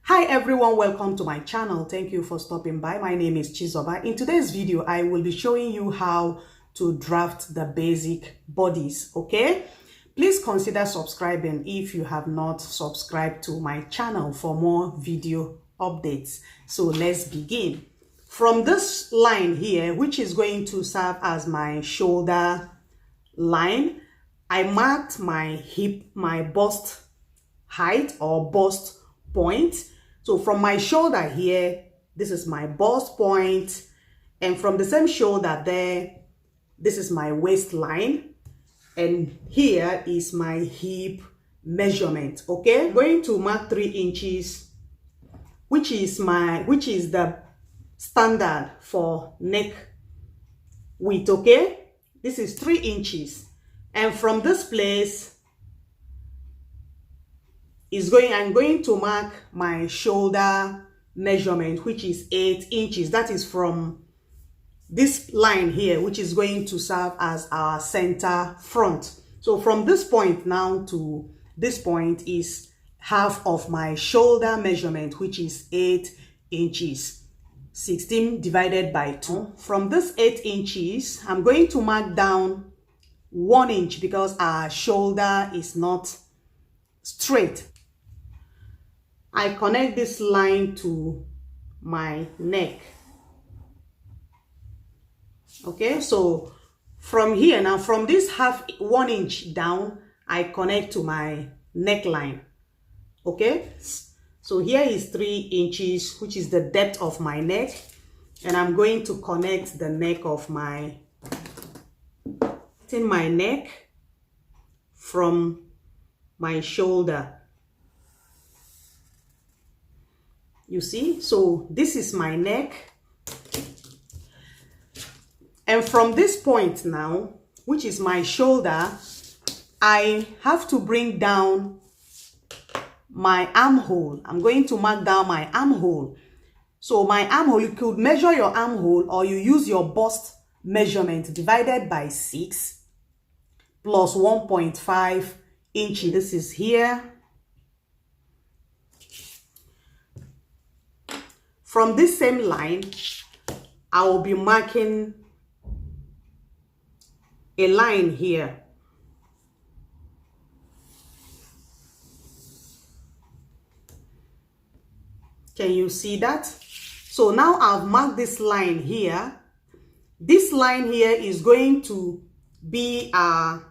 Hi everyone, welcome to my channel. Thank you for stopping by. My name is Chizoba. In today's video, I will be showing you how to draft the basic bodies, okay? Please consider subscribing if you have not subscribed to my channel for more video updates. So let's begin. From this line here, which is going to serve as my shoulder line, I marked my hip, my bust height or bust point. So from my shoulder here, this is my bust point, and from the same shoulder there, this is my waistline, and here is my hip measurement. Okay, I'm going to mark 3 inches, which is the standard for neck width. Okay, this is 3 inches, and from this place I'm going to mark my shoulder measurement, which is 8 inches. That is from this line here, which is going to serve as our center front. So from this point now to this point is half of my shoulder measurement, which is 8 inches. 16 divided by 2. From this 8 inches, I'm going to mark down 1 inch because our shoulder is not straight. I connect this line to my neck. Okay, so from here now, from this 1 inch down, I connect to my neckline. Okay, so here is 3 inches, which is the depth of my neck, and I'm going to connect the neck of my neck from my shoulder. You see, so this is my neck, and from this point now, which is my shoulder, I have to bring down my armhole. I'm going to mark down my armhole. So my armhole, you could measure your armhole, or you use your bust measurement divided by 6 plus 1.5 inches. This is here. From this same line, I will be marking a line here. Can you see that? So now I've marked this line here. This line here is going to be our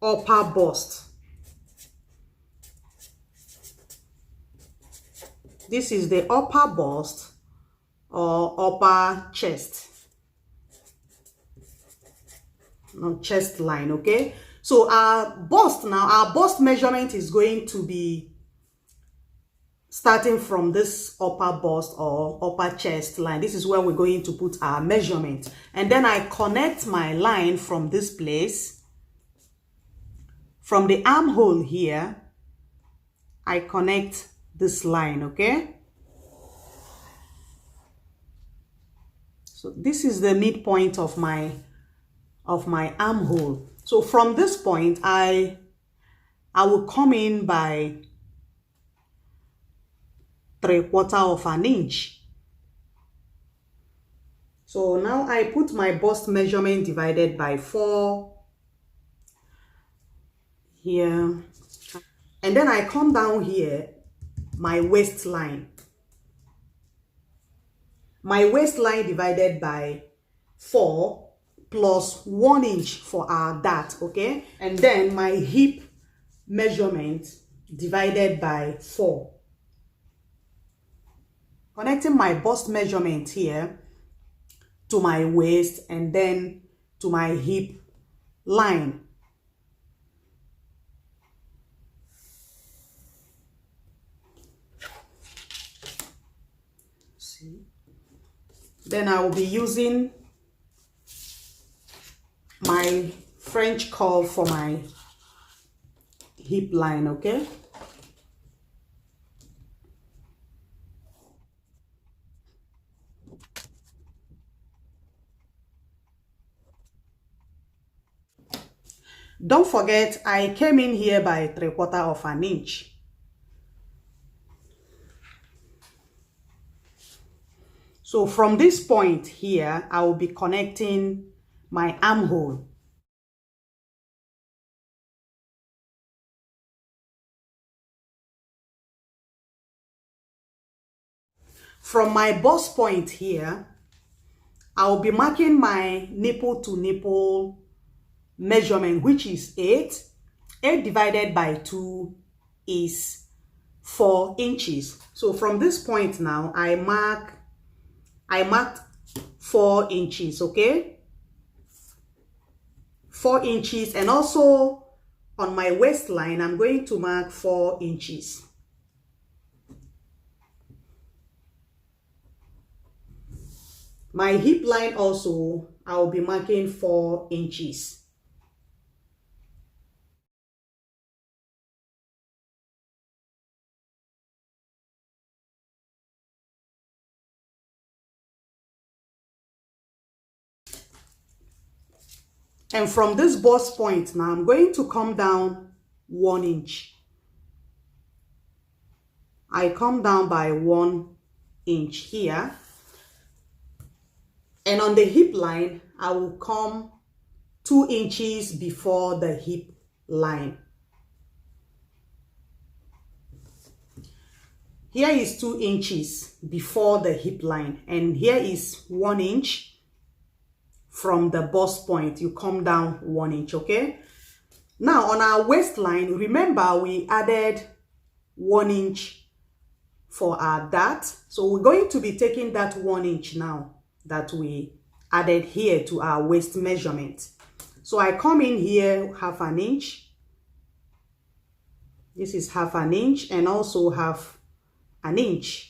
upper bust. This is the upper bust or upper chest. No, chest line, okay? So our bust now, our bust measurement is going to be starting from this upper bust or upper chest line. This is where we're going to put our measurement. And then I connect my line from this place. From the armhole here, I connect this line, okay? So this is the midpoint of my armhole. So from this point, I will come in by 3/4 of an inch. So now I put my bust measurement divided by 4 here, and then I come down here, my waistline. My waistline divided by 4 plus 1 inch for our dart, okay? And then my hip measurement divided by 4. Connecting my bust measurement here to my waist and then to my hip line. See? Then I will be using my French curve for my hip line, okay? Don't forget, I came in here by 3/4 of an inch. So from this point here, I will be connecting my armhole. From my bust point here, I'll be marking my nipple to nipple measurement, which is 8. 8 divided by 2 is 4 inches. So from this point now, I marked 4 inches, okay? 4 inches, and also on my waistline, I'm going to mark 4 inches. My hip line also, I'll be marking 4 inches. And from this bust point now, I'm going to come down 1 inch. I come down by 1 inch here. And on the hip line, I will come 2 inches before the hip line. Here is 2 inches before the hip line, and here is 1 inch from the bust point. You come down 1 inch, okay? Now on our waistline, remember we added 1 inch for our dart. So we're going to be taking that 1 inch now that we added here to our waist measurement. So I come in here half an inch. This is half an inch, and also half an inch.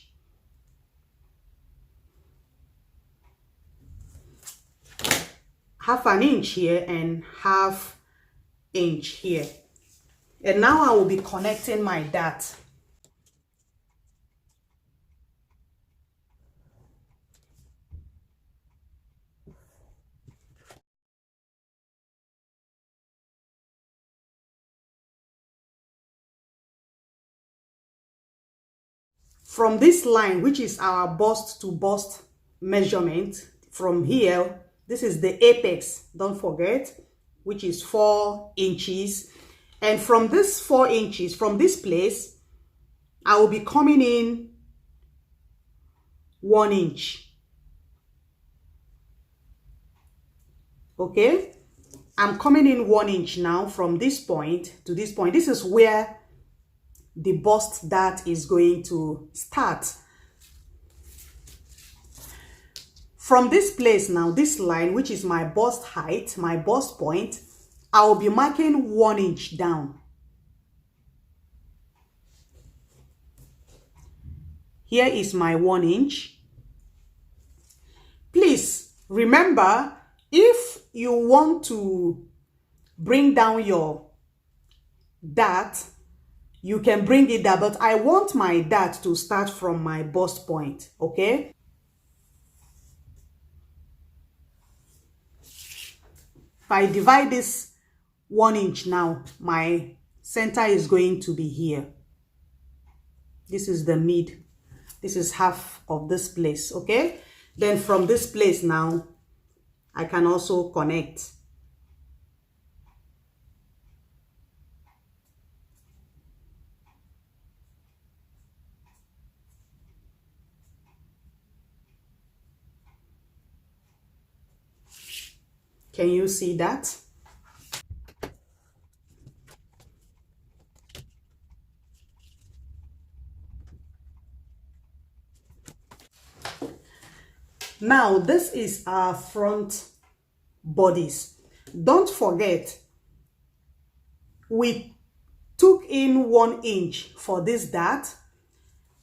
Half an inch here and half inch here. And now I will be connecting my dart. From this line, which is our bust to bust measurement, from here, this is the apex, don't forget, which is 4 inches. And from this 4 inches, from this place, I will be coming in 1 inch. Okay, I'm coming in 1 inch now from this point to this point. This is where the bust dart is going to start. From this place now, this line, which is my bust height, my bust point, I will be marking 1 inch down. Here is my 1 inch. Please remember, if you want to bring down your dart, you can bring it down, but I want my dart to start from my bust point, okay? If I divide this 1 inch now, my center is going to be here. This is the mid. This is half of this place, okay? Then from this place now, I can also connect. Can you see that? Now, this is our front bodice. Don't forget, we took in 1 inch for this dart.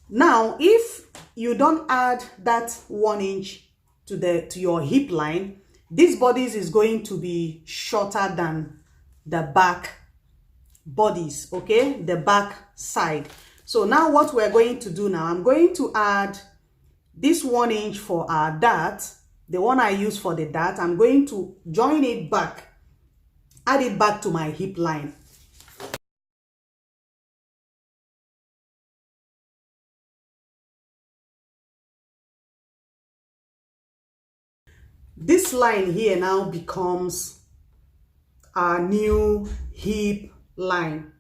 Now, if you don't add that 1 inch to your hip line, this bodice is going to be shorter than the back bodice, okay? The back side. So now what we're going to do now, I'm going to add this 1 inch for our dart, the one I use for the dart. I'm going to join it back, add it back to my hip line. This line here now becomes our new hip line.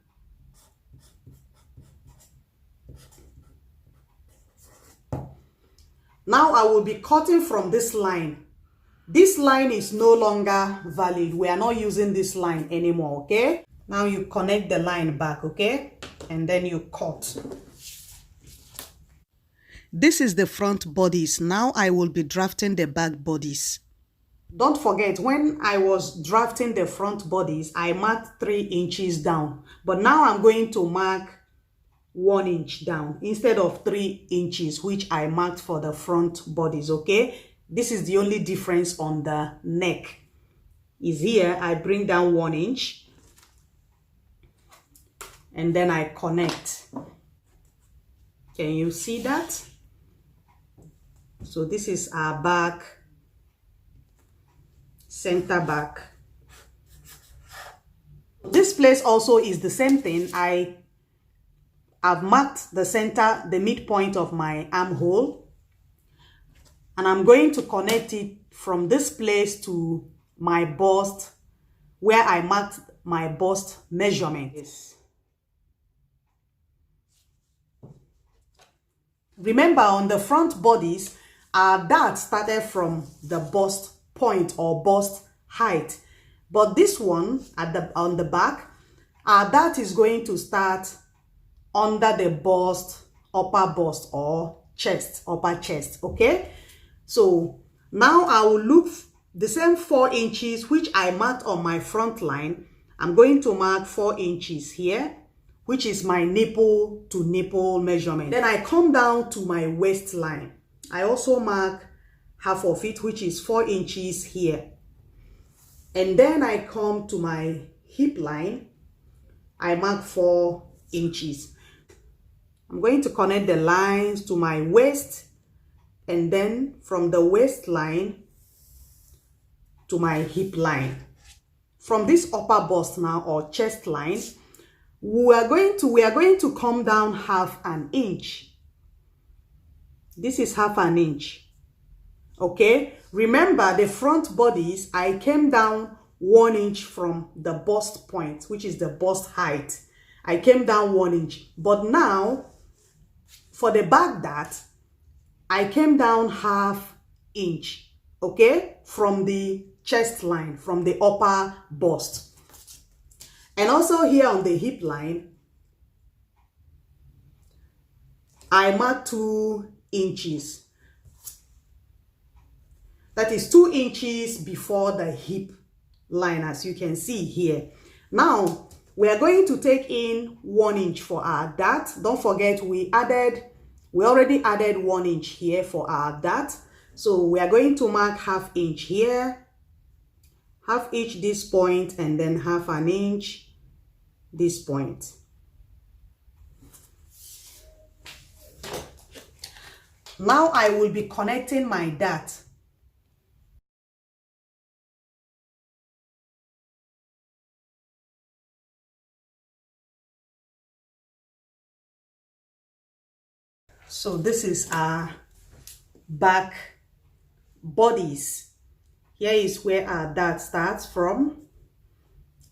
Now I will be cutting from this line. This line is no longer valid. We are not using this line anymore, okay? Now you connect the line back, okay? And then you cut. This is the front bodice. Now I will be drafting the back bodice. Don't forget, when I was drafting the front bodice, I marked 3 inches down. But now I'm going to mark 1 inch down instead of 3 inches, which I marked for the front bodice, okay? This is the only difference on the neck. Is here, I bring down 1 inch. And then I connect. Can you see that? So this is our back, center back. This place also is the same thing. I've marked the center, the midpoint of my armhole, and I'm going to connect it from this place to my bust, where I marked my bust measurement. Remember, on the front bodice, our dart started from the bust point or bust height, but this one on the back, our dart is going to start under the bust, upper bust or chest, upper chest, okay? So now I will look the same 4 inches which I marked on my front line. I'm going to mark 4 inches here, which is my nipple to nipple measurement. Then I come down to my waistline. I also mark half of it, which is 4 inches here. And then I come to my hip line. I mark 4 inches. I'm going to connect the lines to my waist, and then from the waistline to my hip line. From this upper bust now, or chest line, we are going to come down half an inch. This is half an inch. Okay, remember the front bodice, I came down 1 inch from the bust point, which is the bust height. I came down 1 inch, but now for the back dart, I came down half inch, okay, from the chest line, from the upper bust. And also here on the hip line, I mark 2 inches. That is 2 inches before the hip line, as you can see here. Now, we are going to take in 1 inch for our dart. Don't forget, we already added 1 inch here for our dart. So we are going to mark half inch here, half inch this point, and then half an inch this point. Now I will be connecting my dart. So this is our back bodice. Here is where our dart starts from,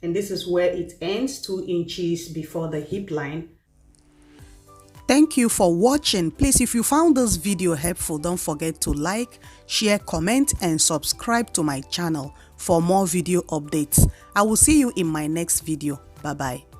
and this is where it ends, 2 inches before the hip line. Thank you for watching. Please, if you found this video helpful, don't forget to like, share, comment, and subscribe to my channel for more video updates. I will see you in my next video. Bye bye.